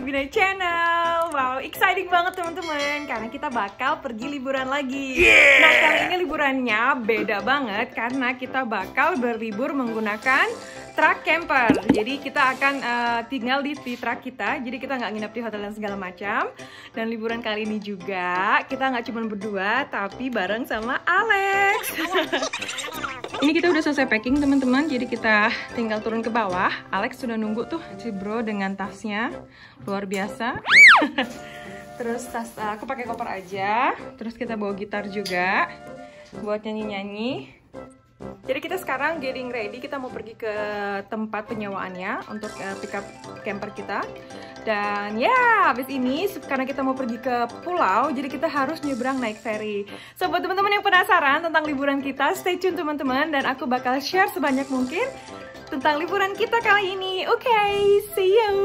Bina Channel. Wow, exciting banget teman-teman, karena kita bakal pergi liburan lagi. Nah, kali ini liburannya beda banget karena kita bakal berlibur menggunakan truk camper. Jadi kita akan tinggal di truk kita. Jadi kita nggak nginep di hotel dan segala macam. Dan liburan kali ini juga kita nggak cuma berdua, tapi bareng sama Alex. Ini kita udah selesai packing teman-teman. Jadi kita tinggal turun ke bawah. Alex sudah nunggu tuh si bro dengan tasnya, luar biasa. Terus tas aku pakai koper aja. Terus kita bawa gitar juga buat nyanyi-nyanyi. Jadi kita sekarang getting ready, kita mau pergi ke tempat penyewaannya untuk pick up camper kita. Dan ya, habis ini karena kita mau pergi ke pulau, jadi kita harus nyebrang naik ferry. So buat teman-teman yang penasaran tentang liburan kita, stay tune teman-teman, dan aku bakal share sebanyak mungkin tentang liburan kita kali ini. Oke, see you.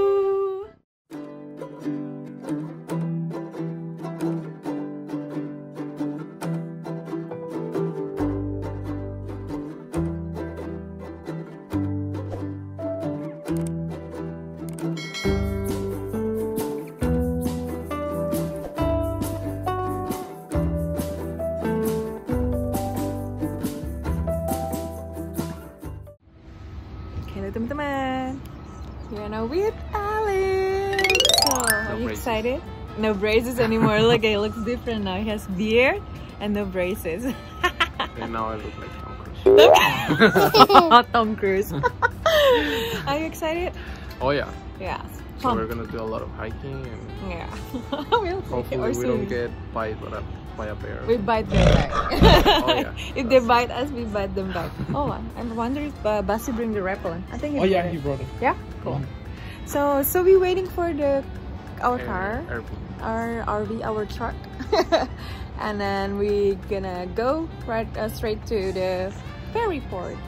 Teman-teman, we're now with Alex. So, are you excited? No braces anymore. Look, it looks different now. He has beard and no braces. And now I look like Tom Cruise. Tom Cruise. Are you excited? Oh yeah. Yeah. So we're gonna do a lot of hiking and yeah. We'll hopefully we don't get bite by a bear. We bite them back. Oh yeah. If they bite us, we bite them back. Oh, I wonder if Basi bring the repellent. I think. Oh yeah, he brought it. Yeah. Cool. So we waiting for our car, our RV, our truck, and then we gonna go right straight to the ferry port.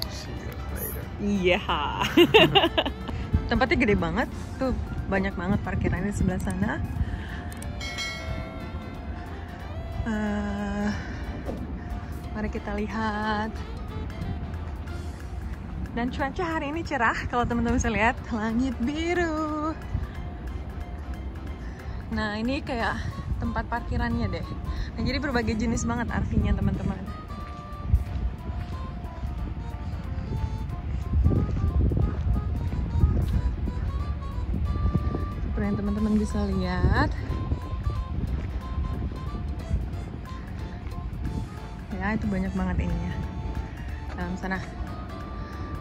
See you later. Iya. Tempatnya gede banget, tuh banyak banget parkirannya di sebelah sana. Mari kita lihat. Dan cuaca hari ini cerah, kalau teman-teman bisa lihat, langit biru. Nah, ini kayak tempat parkirannya deh. Nah, jadi berbagai jenis banget RV-nya teman-teman. Seperti yang teman-teman bisa lihat. Ya, itu banyak banget ininya dalam sana.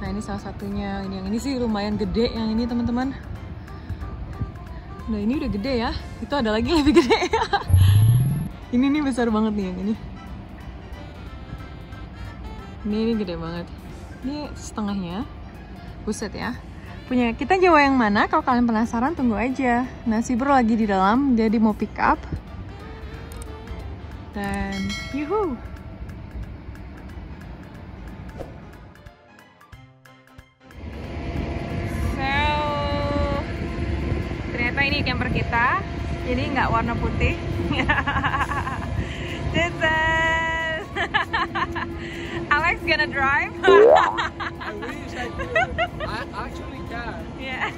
Nah, ini salah satunya. Yang ini sih lumayan gede, yang ini teman-teman. Nah, ini udah gede ya. Itu ada lagi lebih gede. Ini nih besar banget nih yang ini. Ini gede banget. Ini setengahnya. Buset ya. Punya kita Jawa yang mana? Kalau kalian penasaran, tunggu aja. Nah, si bro lagi di dalam, jadi mau pick up. Dan yuhu. Ternyata ini camper kita, jadi nggak warna putih. Alex gonna drive. I wish I could. I actually can. Yeah.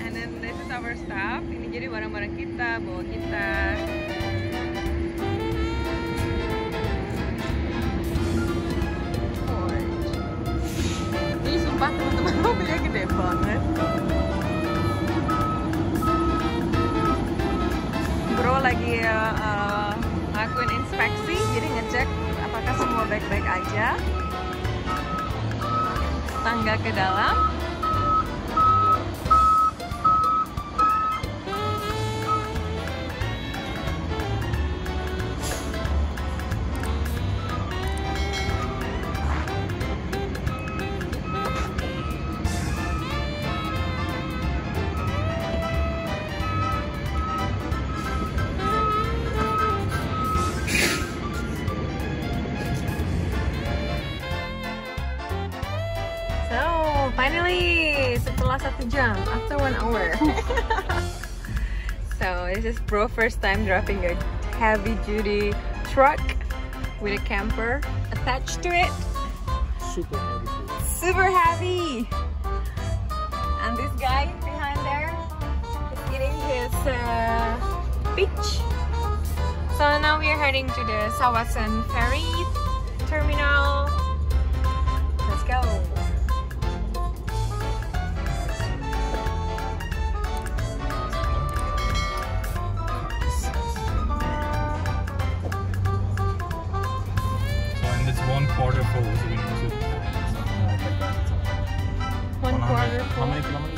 And then this is our stuff. Ini jadi barang-barang kita, bawa kita. Ini sumpah teman-teman, mobilnya gede banget. Bro lagi ngelakuin inspeksi, jadi ngecek apakah semua baik-baik aja. Tangga ke dalam. Finally, setelah 1 jam, after 1 hour. So this is bro first time driving a heavy duty truck with a camper attached to it. Super heavy. Super heavy. guy behind there is eating his peach. So now we are heading to the Sawasan ferry terminal. Let's go. And it's 1/4 full, so we need to 1/4 full. How many kilometers?